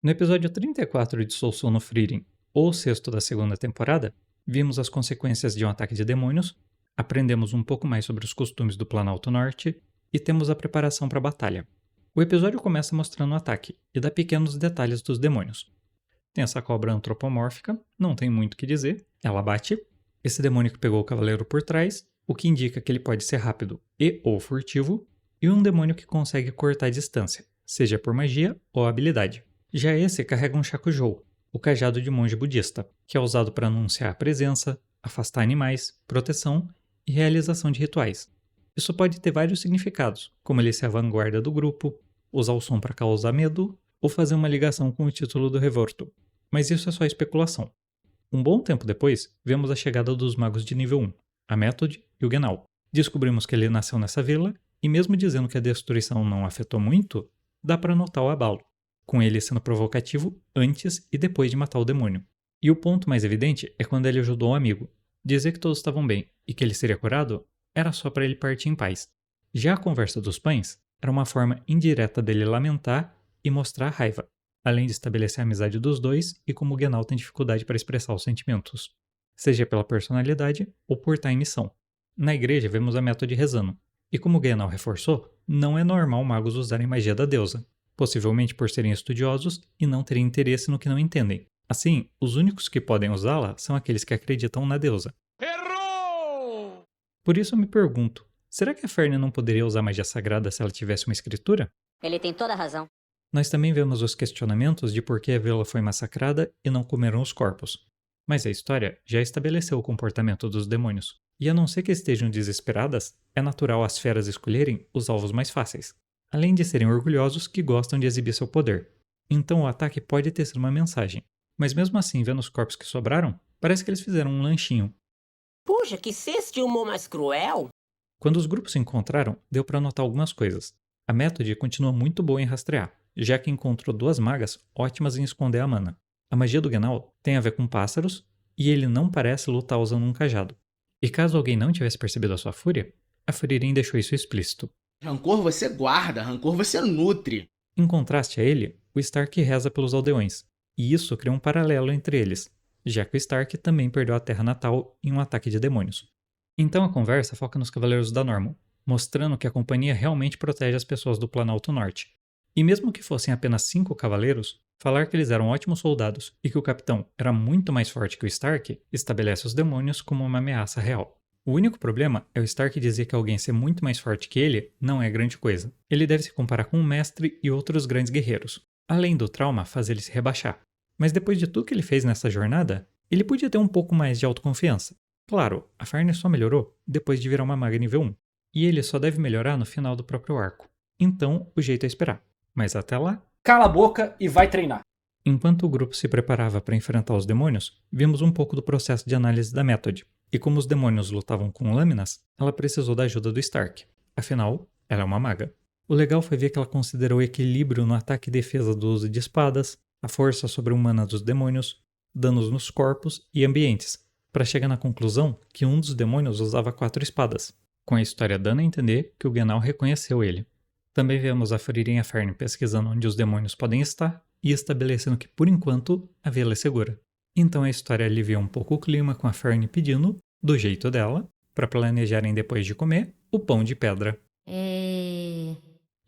No episódio 34 de Sousou no Frieren, ou sexto da segunda temporada, vimos as consequências de um ataque de demônios, aprendemos um pouco mais sobre os costumes do Planalto Norte e temos a preparação para a batalha. O episódio começa mostrando o ataque e dá pequenos detalhes dos demônios. Tem essa cobra antropomórfica, não tem muito o que dizer, ela bate. Esse demônio que pegou o cavaleiro por trás, o que indica que ele pode ser rápido e ou furtivo, e um demônio que consegue cortar a distância, seja por magia ou habilidade. Já esse carrega um Shakujou, o cajado de monge budista, que é usado para anunciar a presença, afastar animais, proteção e realização de rituais. Isso pode ter vários significados, como ele ser a vanguarda do grupo, usar o som para causar medo ou fazer uma ligação com o título do Revorto. Mas isso é só especulação. Um bom tempo depois, vemos a chegada dos magos de nível 1, a Method e o Genau. Descobrimos que ele nasceu nessa vila, e mesmo dizendo que a destruição não afetou muito, dá para notar o abalo, com ele sendo provocativo antes e depois de matar o demônio. E o ponto mais evidente é quando ele ajudou um amigo. Dizer que todos estavam bem e que ele seria curado era só para ele partir em paz. Já a conversa dos pães era uma forma indireta dele lamentar e mostrar raiva, além de estabelecer a amizade dos dois e como o Genau tem dificuldade para expressar os sentimentos, seja pela personalidade ou por estar em missão. Na igreja vemos a Method rezando, e como o Genau reforçou, não é normal magos usarem magia da deusa, possivelmente por serem estudiosos e não terem interesse no que não entendem. Assim, os únicos que podem usá-la são aqueles que acreditam na deusa. Errou! Por isso eu me pergunto, será que a Fern não poderia usar magia sagrada se ela tivesse uma escritura? Ele tem toda a razão. Nós também vemos os questionamentos de por que a vila foi massacrada e não comeram os corpos. Mas a história já estabeleceu o comportamento dos demônios, e a não ser que estejam desesperadas, é natural as feras escolherem os alvos mais fáceis, além de serem orgulhosos que gostam de exibir seu poder. Então o ataque pode ter sido uma mensagem, mas mesmo assim, vendo os corpos que sobraram, parece que eles fizeram um lanchinho. Puxa, que senso de humor mais cruel! Quando os grupos se encontraram, deu para notar algumas coisas. A Method continua muito boa em rastrear, já que encontrou duas magas ótimas em esconder a mana. A magia do Genau tem a ver com pássaros, e ele não parece lutar usando um cajado. E caso alguém não tivesse percebido a sua fúria, a Frieren deixou isso explícito. Rancor você guarda, rancor você nutre. Em contraste a ele, o Stark reza pelos aldeões, e isso cria um paralelo entre eles, já que o Stark também perdeu a terra natal em um ataque de demônios. Então a conversa foca nos Cavaleiros da Normal, mostrando que a companhia realmente protege as pessoas do Planalto Norte. E mesmo que fossem apenas 5 cavaleiros, falar que eles eram ótimos soldados e que o capitão era muito mais forte que o Stark estabelece os demônios como uma ameaça real. O único problema é o Stark dizer que alguém ser muito mais forte que ele não é grande coisa. Ele deve se comparar com o mestre e outros grandes guerreiros, além do trauma fazer ele se rebaixar. Mas depois de tudo que ele fez nessa jornada, ele podia ter um pouco mais de autoconfiança. Claro, a Fern só melhorou depois de virar uma maga nível 1, e ele só deve melhorar no final do próprio arco. Então, o jeito é esperar. Mas até lá... Cala a boca e vai treinar. Enquanto o grupo se preparava para enfrentar os demônios, vimos um pouco do processo de análise da Method. E como os demônios lutavam com lâminas, ela precisou da ajuda do Stark. Afinal, ela é uma maga. O legal foi ver que ela considerou o equilíbrio no ataque e defesa do uso de espadas, a força sobre-humana dos demônios, danos nos corpos e ambientes, para chegar na conclusão que um dos demônios usava 4 espadas, com a história dando a entender que o Genau reconheceu ele. Também vemos a Frieren e a Fern pesquisando onde os demônios podem estar e estabelecendo que, por enquanto, a vila é segura. Então a história alivia um pouco o clima com a Fern pedindo, do jeito dela, para planejarem depois de comer, o pão de pedra. E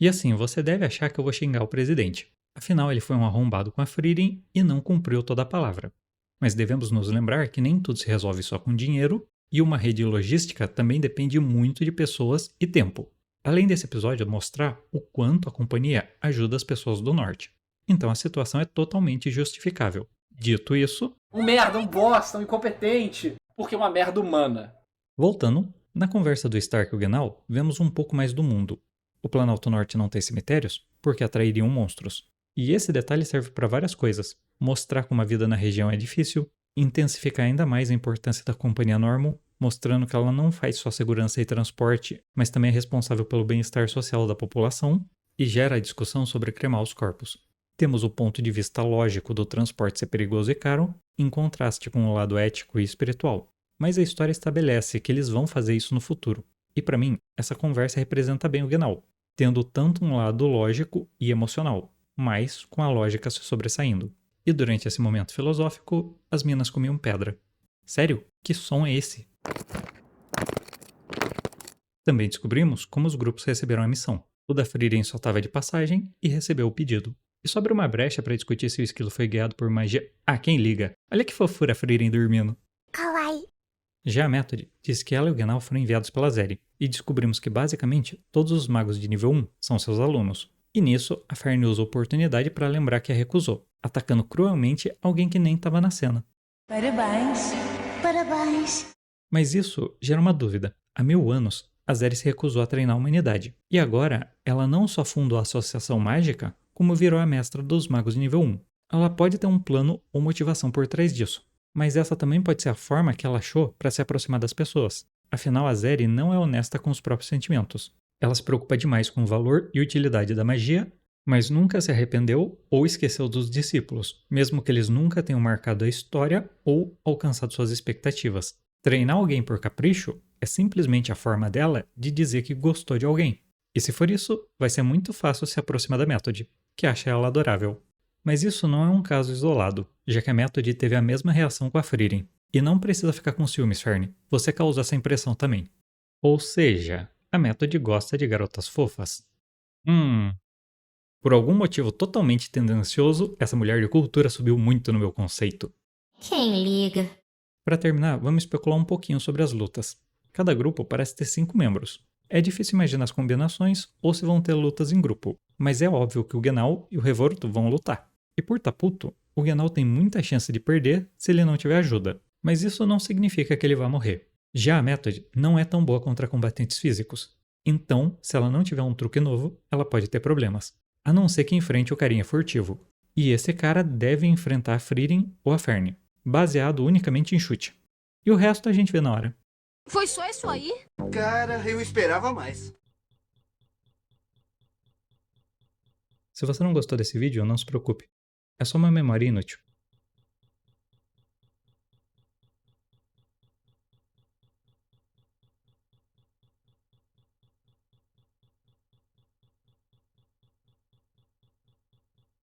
assim, você deve achar que eu vou xingar o presidente. Afinal, ele foi um arrombado com a Frieren e não cumpriu toda a palavra. Mas devemos nos lembrar que nem tudo se resolve só com dinheiro, e uma rede logística também depende muito de pessoas e tempo. Além desse episódio mostrar o quanto a companhia ajuda as pessoas do norte. Então a situação é totalmente justificável. Dito isso... Um merda, um bosta, um incompetente. Porque é uma merda humana. Voltando, na conversa do Stark e o Genau, vemos um pouco mais do mundo. O Planalto Norte não tem cemitérios porque atrairiam monstros. E esse detalhe serve para várias coisas. Mostrar como a vida na região é difícil, intensificar ainda mais a importância da companhia Normal, mostrando que ela não faz só segurança e transporte, mas também é responsável pelo bem-estar social da população, e gera a discussão sobre cremar os corpos. Temos o ponto de vista lógico do transporte ser perigoso e caro, em contraste com o lado ético e espiritual. Mas a história estabelece que eles vão fazer isso no futuro. E para mim, essa conversa representa bem o Genau, tendo tanto um lado lógico e emocional. mas com a lógica se sobressaindo. E durante esse momento filosófico, as minas comiam pedra. Sério? Que som é esse? Também descobrimos como os grupos receberam a missão. O da Frieren só estava de passagem e recebeu o pedido. E sobra uma brecha para discutir se o esquilo foi guiado por magia. Ah, quem liga? Olha que fofura a Frieren dormindo. Kawaii. Já a Method diz que ela e o Genau foram enviados pela Zeri, e descobrimos que basicamente todos os magos de nível 1 são seus alunos. E nisso, a Fern usa a oportunidade para lembrar que a recusou, atacando cruelmente alguém que nem estava na cena. Parabéns. Parabéns. Mas isso gera uma dúvida. Há 1000 anos, a Zeri se recusou a treinar a humanidade, e agora ela não só fundou a Associação Mágica, como virou a mestra dos magos de nível 1. Ela pode ter um plano ou motivação por trás disso. Mas essa também pode ser a forma que ela achou para se aproximar das pessoas. Afinal, a Zeri não é honesta com os próprios sentimentos. Ela se preocupa demais com o valor e utilidade da magia, mas nunca se arrependeu ou esqueceu dos discípulos, mesmo que eles nunca tenham marcado a história ou alcançado suas expectativas. Treinar alguém por capricho é simplesmente a forma dela de dizer que gostou de alguém. E se for isso, vai ser muito fácil se aproximar da Method, que acha ela adorável. Mas isso não é um caso isolado, já que a Method teve a mesma reação com a Frieren. E não precisa ficar com ciúmes, Fern. Você causa essa impressão também. Ou seja, a Method gosta de garotas fofas. Por algum motivo totalmente tendencioso, essa mulher de cultura subiu muito no meu conceito. Quem liga? Para terminar, vamos especular um pouquinho sobre as lutas. Cada grupo parece ter 5 membros. É difícil imaginar as combinações ou se vão ter lutas em grupo, mas é óbvio que o Genau e o Revolto vão lutar. E por tá puto, o Genau tem muita chance de perder se ele não tiver ajuda, mas isso não significa que ele vá morrer. Já a Method não é tão boa contra combatentes físicos, então, se ela não tiver um truque novo, ela pode ter problemas. A não ser que enfrente o carinha furtivo. E esse cara deve enfrentar a Frieren ou a Fern, baseado unicamente em chute. E o resto a gente vê na hora. Foi só isso aí? Cara, eu esperava mais. Se você não gostou desse vídeo, não se preocupe. É só uma memória inútil.